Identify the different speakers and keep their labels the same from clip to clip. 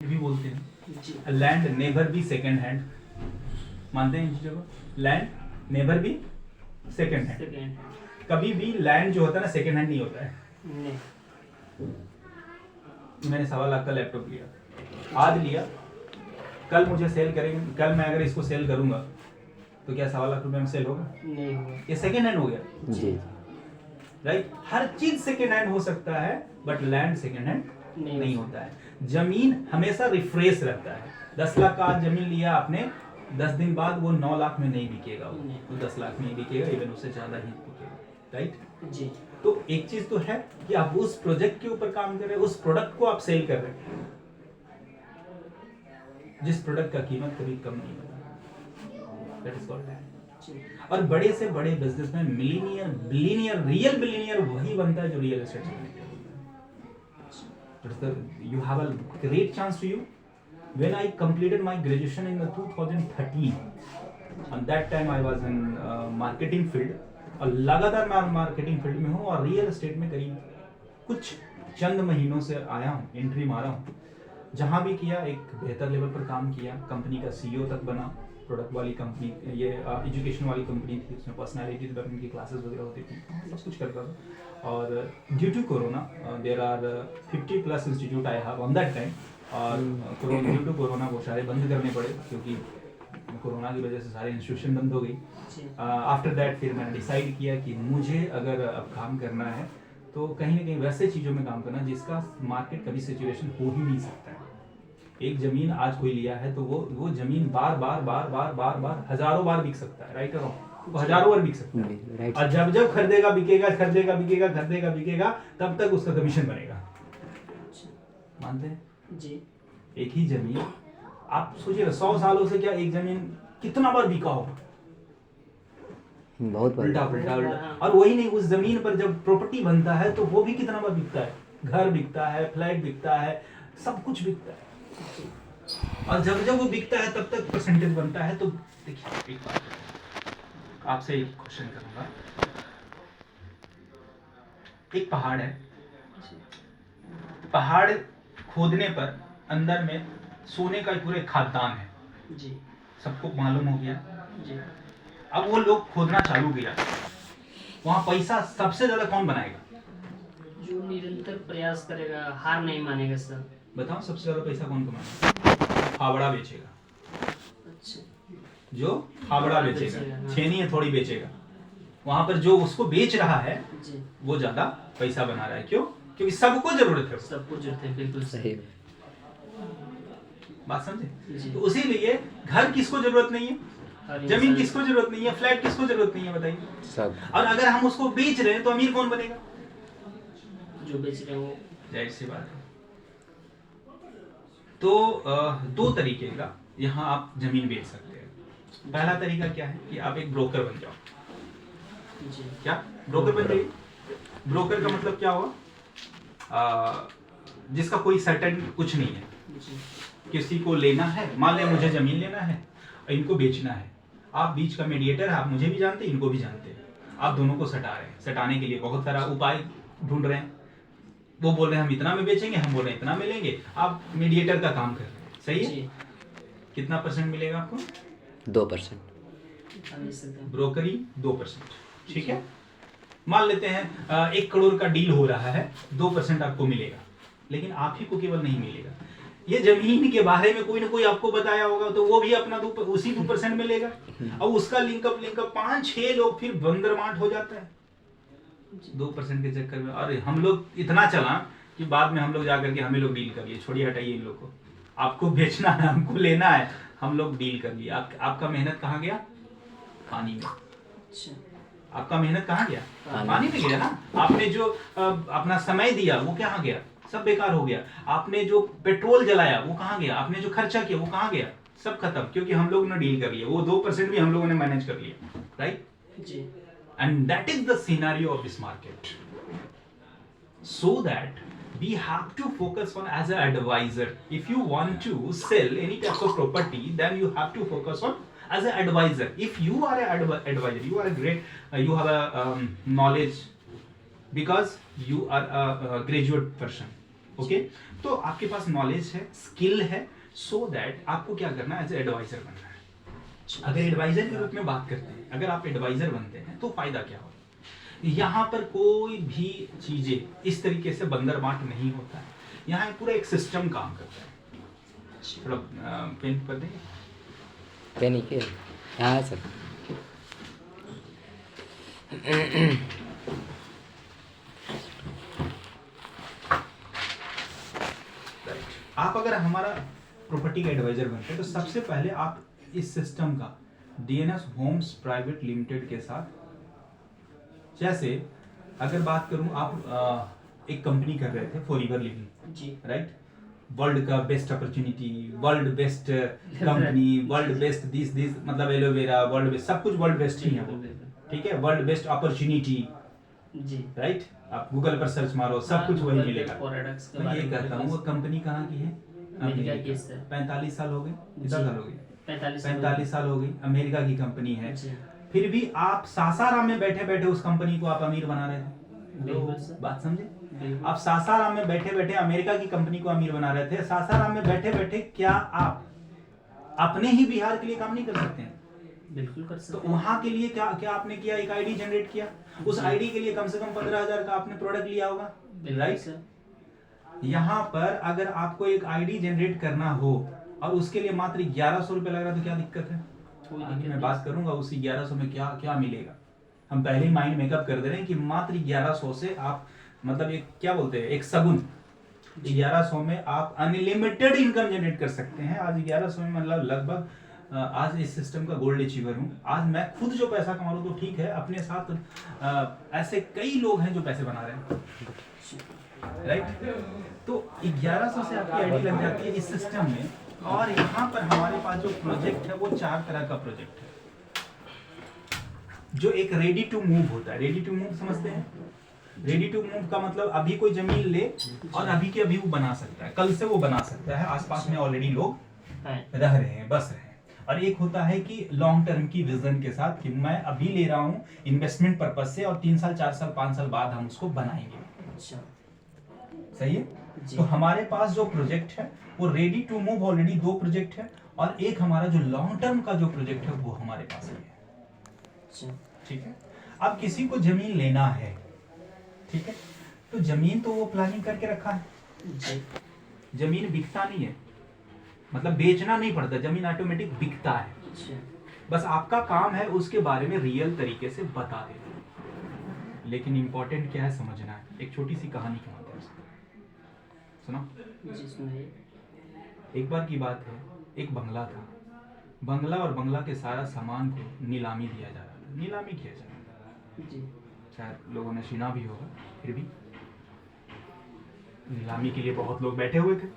Speaker 1: भी बोलते हैं। Land never be second hand, मानते हैं इन चीजों को? Land never be second hand, कभी भी लैंड जो होता है ना सेकेंड हैंड नहीं होता है। मैंने 1.25 लाख का लैपटॉप लिया, आज लिया, कल मुझे सेल करेंगे, कल मैं अगर इसको सेल करूंगा तो क्या 1.25 लाख रुपए में सेल होगा? नहीं होगा। ये सेकेंड हैंड हो गया जी, राइट। हर चीज सेकेंड हैंड हो सकता है बट लैंड सेकेंड हैंड नहीं होता है। जमीन हमेशा रिफ्रेश रहता है। 10 लाख का आज जमीन लिया आपने, 10 दिन बाद वो 9 लाख में नहीं बिकेगा, वो 10 लाख में ही बिकेगा, इवन उससे ज्यादा ही बिकेगा, राइट जी। तो एक चीज तो है कि आप उस प्रोजेक्ट के ऊपर काम कर रहे हैं, उस प्रोडक्ट को आप सेल कर रहे हैं, जिस प्रोडक्ट का कीमत कभी कम नहीं होता, दैट इज कॉल्ड लैंड। और बड़े से बड़े बिजनेस में मिलीनियर, बिलीनियर, रियल बिलीनियर वही बनता है जो रियल एस्टेट से you have a great chance to you. When I completed my graduation in the 2013, and that time I was in marketing field, और लगातार मैं मार्केटिंग फील्ड में हूँ और रियल एस्टेट में करीब कुछ चंद महीनों से आया हूँ, एंट्री मारा हूँ। जहाँ भी किया एक बेहतर लेवल पर काम किया, कंपनी का CEO तक बना, प्रोडक्ट वाली कंपनी, ये एजुकेशन वाली कंपनी थी, उसमें पर्सनालिटी डेवलपमेंट की क्लासेस वगैरह होती थी, सब कुछ करता था। और due to corona there are 50+ institute I have on that time, और ड्यू टू कोरोना वो सारे बंद करने पड़े क्योंकि कोरोना की वजह से सारे इंस्टीट्यूशन बंद हो गई। आफ्टर दैट फिर मैंने डिसाइड किया कि मुझे अगर अब काम करना है तो कहीं ना कहीं वैसे चीज़ों में काम करना जिसका मार्केट कभी सिचुएशन हो ही नहीं सकता है। एक जमीन आज कोई लिया है तो वो जमीन बार बार हजारों बार बिक सकता है, राइट? वो हजारों बार बिक सकता है, और जब जब खरीदेगा बिकेगा तब तक उसका कमीशन बनेगा। मानते हैं जी? एक ही जमीन आप सोचिए 100 सालों से क्या एक जमीन कितना बार बिका होगा? बहुत उल्टा। और वही नहीं, उस जमीन पर जब प्रॉपर्टी बनता है तो वो भी कितना बार बिकता है, घर बिकता है, फ्लैट बिकता है, सब कुछ बिकता है। और जब जब वो बिकता है तब तक परसेंटेज बनता है। तो देखिए, एक बात आपसे एक क्वेश्चन करूंगा। एक पहाड़ है, पहाड़ खोदने पर अंदर में सोने का पूरे खादान है जी, सबको मालूम हो गया जी। अब वो लोग खोदना चालू किया, वहां पैसा सबसे ज्यादा कौन बनाएगा?
Speaker 2: जो निरंतर प्रयास करेगा, हार नहीं मानेगा सर।
Speaker 1: बताओ सबसे ज्यादा पैसा कौन कमाएगा? फावड़ा बेचेगा। अच्छा। जो फावड़ा बेचेगा, छेनी है थोड़ी बेचेगा, वहां पर जो उसको बेच रहा है वो ज्यादा पैसा बना रहा है। क्यों? क्योंकि सबको जरूरत है,
Speaker 2: सबको जरूरत है। बिल्कुल सही
Speaker 1: बात समझे? तो उसी लिए घर किसको जरूरत नहीं है, जमीन किसको जरूरत नहीं है, फ्लैट किसको जरूरत नहीं है, बताइए सब। और अगर हम उसको बेच रहे हैं तो अमीर कौन बनेगा?
Speaker 2: जो बेच रहे हैं वो।
Speaker 1: जाहिर सी बात है। तो 2 तरीके का यहाँ आप जमीन बेच सकते हैं। पहला तरीका क्या है कि आप एक ब्रोकर बन जाओ जी। क्या ब्रोकर बन जाइए? ब्रोकर का मतलब क्या हुआ? जिसका कोई सर्टेन कुछ नहीं है जी। किसी को लेना है, मान लिया मुझे जमीन लेना है, इनको बेचना है, आप बीच का मीडिएटर है, आप मुझे भी जानते हैं, इनको भी जानते हैं, आप दोनों को सटा रहे हैं। सटाने के लिए बहुत सारा उपाय ढूंढ रहे हैं। वो बोल रहे हैं हम इतना में बेचेंगे, हम बोल रहे हैं इतना में लेंगे, आप मीडिएटर का काम कर रहे हैं, सही है? कितना परसेंट मिलेगा आपको?
Speaker 3: 2%।
Speaker 1: ब्रोकरी 2%, ठीक है। मान लेते हैं 1 करोड़ का डील हो रहा है, 2% आपको मिलेगा, लेकिन आप ही को केवल नहीं मिलेगा, ये जमीन के बारे में कोई ना कोई आपको बताया होगा तो वो भी अपना उसी 2% मिलेगा, और उसका लिंकअप 5-6 लोग फिर बंदरमाट हो जाता है 2% के चक्कर में। अरे हम लोग इतना चला कि बाद में हम लोग जाकर के हमें लोग डील कर लिए, छोड़िए हटाइए इन लोग को, आपको बेचना है, हमको लेना है, हम लोग डील कर लिए। आपका मेहनत कहाँ गया? पानी में। आपका मेहनत कहाँ गया? पानी में गया ना। आपने जो अपना समय दिया वो कहाँ गया? सब बेकार हो गया। आपने जो पेट्रोल जलाया वो कहाँ गया? आपने जो खर्चा किया वो कहाँ गया? सब खत्म, क्योंकि हम लोग ने डील कर लिया, वो 2% भी हम लोगों ने मैनेज कर लिया, राइट जी। And that is the scenario of this market. So that we have to focus on as an advisor. If you want to sell any type of property, then you have to focus on as an advisor. If you are an advisor, you are a great, you have a knowledge because you are a graduate person. Okay तो आपके पास knowledge है, skill है, so that आपको क्या करना है, as adviser बनना है। अगर एडवाइजर के रूप में बात करते हैं, अगर आप एडवाइजर बनते हैं तो फायदा क्या हो, यहाँ पर कोई भी चीजें इस तरीके से बंदर बांट नहीं होता है, यहाँ पूरा एक सिस्टम काम करता है। थोड़ा पेन कर देंगे,
Speaker 3: पेन के हाँ सर।
Speaker 1: आप अगर हमारा प्रॉपर्टी का एडवाइजर बनते हैं तो सबसे पहले आप इस सिस्टम का डीएनएस होम्स प्राइवेट लिमिटेड के साथ, जैसे अगर बात करूं आप एक कंपनी कर रहे थे फॉरएवर लिविंग
Speaker 2: जी
Speaker 1: राइट, वर्ल्ड का best opportunity, world best company, world best this मतलब एलोवेरा, वर्ल्ड बेस्ट सब कुछ वर्ल्ड बेस्ट ही है वो, ठीक है, वर्ल्ड बेस्ट अपॉर्चुनिटी
Speaker 2: जी
Speaker 1: राइट। आप गूगल पर सर्च मारो सब कुछ वही मिलेगा।
Speaker 2: प्रोडक्ट्स के
Speaker 1: मैं
Speaker 2: बारे
Speaker 1: ये
Speaker 2: में
Speaker 1: कहता हूँ वो कंपनी कहाँ की है,
Speaker 2: अमेरिका की है सर।
Speaker 1: 45 साल हो गए, कितना
Speaker 2: जी।
Speaker 1: साल हो गई,
Speaker 2: 45
Speaker 1: साल हो गई, अमेरिका की कंपनी है।
Speaker 2: जी
Speaker 1: फिर भी आप सासाराम में बैठे बैठे उस कंपनी को आप अमीर बना रहे थे।
Speaker 2: बिल्कुल सर।
Speaker 1: बात समझे,
Speaker 2: बिल्कुल।
Speaker 1: आप सासाराम में बैठे बैठे अमेरिका की कंपनी को अमीर बना रहे थे। सासाराम में बैठे बैठे क्या आप अपने ही बिहार के लिए काम नहीं कर सकते हैं?
Speaker 2: बिल्कुल कर
Speaker 1: तो
Speaker 2: सकते
Speaker 1: वहां के लिए क्या क्या आपने किया, एक आईडी जनरेट किया, उस आईडी के लिए कम से कम 15,000 का आपने प्रोडक्ट लिया होगा,
Speaker 2: हैं
Speaker 1: राइट।
Speaker 2: सर।
Speaker 1: यहाँ पर अगर आपको एक आईडी जनरेट करना हो और उसके लिए मात्र 1100 रुपए लग रहा है तो क्या दिक्कत है?
Speaker 2: कोई
Speaker 1: आगे
Speaker 2: दिक्कत
Speaker 1: मैं
Speaker 2: नहीं।
Speaker 1: बात करूंगा उसी 1100 में क्या क्या मिलेगा। हम पहले ही माइंड मेकअप कर दे रहे हैं कि मात्र 1100 से आप मतलब एक क्या बोलते हैं, एक सगुन 1100 में आप अनलिमिटेड इनकम जनरेट कर सकते हैं। आज 1100 में मतलब लगभग आज इस सिस्टम का गोल्ड अचीवर हूँ। आज मैं खुद जो पैसा कमा रहा हूँ तो ठीक है, अपने साथ ऐसे कई लोग हैं जो पैसे बना रहे हैं, राइट। तो 1100 से आपकी आईडी लग जाती है इस सिस्टम में। और यहाँ पर हमारे पास जो प्रोजेक्ट है वो 4 तरह का प्रोजेक्ट है, जो एक रेडी टू मूव होता है। रेडी टू मूव समझते हैं? रेडी टू मूव का मतलब अभी कोई जमीन ले और अभी के अभी वो बना सकता है, कल से वो बना सकता है, आसपास में ऑलरेडी लोग रह रहे हैं, बस रहे हैं। और एक होता है कि लॉन्ग टर्म की विजन के साथ कि मैं अभी ले रहा हूँ इन्वेस्टमेंट पर्पज से और 3 साल 4 साल 5 साल बाद हम उसको बनाएंगे।
Speaker 2: अच्छा
Speaker 1: सही है।
Speaker 2: जी।
Speaker 1: तो हमारे पास जो प्रोजेक्ट है वो ready to move already 2 project है, और एक हमारा जो लॉन्ग टर्म का जो प्रोजेक्ट है वो हमारे पास है,
Speaker 2: अच्छा
Speaker 1: ठीक है। अब किसी को जमीन लेना है, ठीक है, तो जमीन तो वो प्लानिंग करके रखा है,
Speaker 2: जी
Speaker 1: जमीन बिकता नहीं है, मतलब बेचना नहीं पड़ता, जमीन ऑटोमेटिक बिकता है।
Speaker 2: अच्छा
Speaker 1: बस आपका काम है उसके बारे में रियल तरीके से बता देना। लेकिन इंपॉर्टेंट क्या है समझना है, एक छोटी सी कहानी के माध्यम से सुनो।
Speaker 2: जी सुनिए।
Speaker 1: एक बार की बात है, एक बंगला था, बंगला और बंगला के सारा सामान को नीलामी दिया जा रहा था, नीलामी किया जा रहा था।
Speaker 2: जी
Speaker 1: शायद लोगों ने सुना भी होगा, फिर भी नीलामी के लिए बहुत लोग बैठे हुए थे।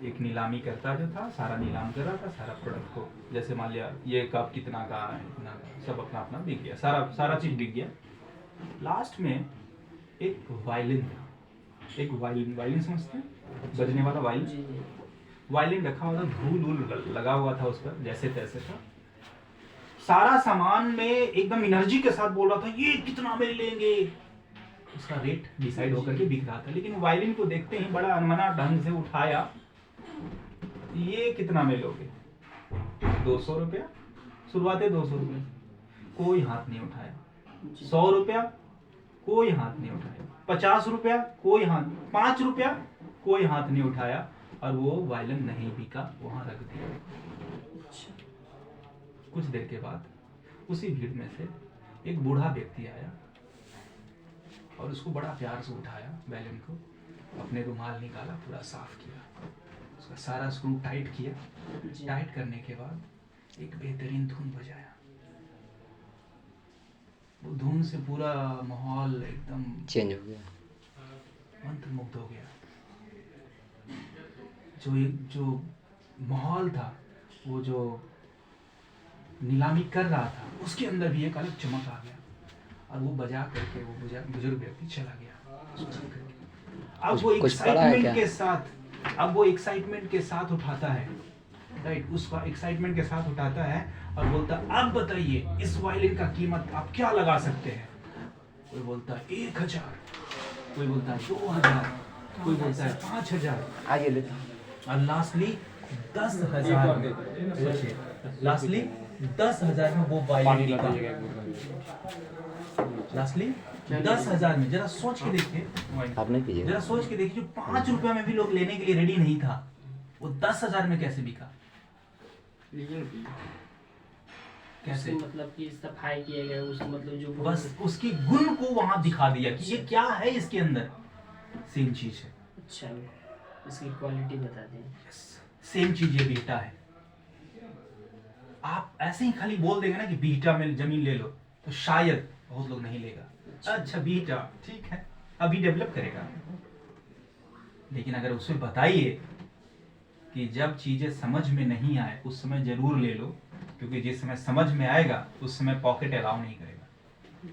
Speaker 1: एक नीलामी करता जो था, सारा नीलाम कर रहा था, सारा प्रोडक्ट को, जैसे मान लिया ये कप कितना का है, इतना का, सब अपना अपना बिक गया, सारा चीज बिक गया। लास्ट में एक वायलिन था, एक वायलिन समझते हैं, बजने वाला वायलिन,
Speaker 2: जी जी
Speaker 1: वायलिन रखा हुआ था, धूल लगा हुआ था उस पर, जैसे तैसे था। सारा सामान में एकदम एनर्जी के साथ बोल रहा था ये कितना में लेंगे, उसका रेट डिसाइड होकर के बिक रहा था। लेकिन वायलिन को देखते ही बड़ा अनमना ढंग से उठाया, ये कितना में लोगे? 200 रुपया, शुरुआत 200 रुपये, कोई हाथ नहीं उठाया। 100 रुपया, कोई हाथ नहीं उठाया। 50 रुपया, कोई हाथ, 5 रुपया, कोई हाथ नहीं उठाया, और वो वायलिन नहीं बिका, वहां रख दिया। कुछ देर के बाद उसी भीड़ में से एक बूढ़ा व्यक्ति आया और उसको बड़ा प्यार से उठाया, वायलिन को, अपने रुमाल निकाला, पूरा साफ किया, उसका सारा स्क्रू टाइट किया।
Speaker 2: जी।
Speaker 1: टाइट करने के बाद एक बेहतरीन धुन बजाया। वो धुन से पूरा माहौल एकदम
Speaker 3: चेंज हो गया।
Speaker 1: मंत्रमुग्ध हो गया। जो माहौल था, वो जो नीलामी कर रहा था, उसके अंदर भी एक अलग चमक आ गया, और वो बजा करके वो बुजुर्ग व्यक्ति चला गया। अब वो
Speaker 3: कुछ पड़ा है
Speaker 1: एक्साइटमेंट
Speaker 3: क्या?
Speaker 1: के साथ, अब वो एक्साइटमेंट के साथ उठाता है, राइट, उसका एक्साइटमेंट के साथ उठाता है और बोलता अब बताइए इस वायलिन का कीमत आप क्या लगा सकते हैं? वो बोलता 1000। कोई बोलता है 2000, कोई बोलता है 5000
Speaker 3: आगे ले
Speaker 1: और लास्टली 10,000 में, सोचिए लास्टली 10,000 में वो बाई बिका। लास्टली 10,000 में, जरा सोच के देखिए,
Speaker 3: आप नहीं कीजिए।
Speaker 1: जरा सोच के देखिए, जो 5 रुपए में भी लोग लेने के लिए रेडी नहीं था, वो 10,000 में कैसे बिका? कैसे?
Speaker 2: उसको मतलब कि सफाई किया गया, उसको मतलब जो
Speaker 1: बस उसकी गुण को वहां दिखा दिया कि ये क्या है इसके अंदर, सेम चीज है।
Speaker 2: अच्छा, इसकी क्वालिटी बता दें।
Speaker 1: सेम चीज ये बीटा है। आप ऐसे ही खाली बोल देंगे ना कि बीटा में जमीन ले लो, तो शायद बहुत लोग नहीं लेगा। अच्छा बीटा ठीक है, अभी डेवलप करेगा, लेकिन अगर उसे बताइए कि जब चीजें समझ में नहीं आए उस समय जरूर ले लो, क्योंकि जिस समय समझ में आएगा उस समय पॉकेट अलाउ नहीं करेगा।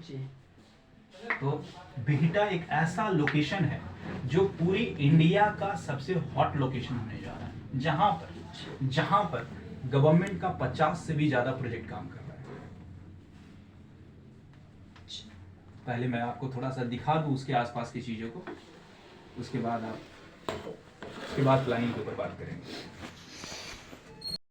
Speaker 2: जी।
Speaker 1: तो बीटा एक ऐसा लोकेशन है जो पूरी इंडिया का सबसे हॉट लोकेशन होने जा रहा है, जहां पर गवर्नमेंट का 50 से भी ज्यादा प्रोजेक्ट काम कर रहा है। पहले मैं आपको थोड़ा सा दिखा दूं उसके आसपास की चीजों को, उसके बाद प्लानिंग के ऊपर बात करेंगे।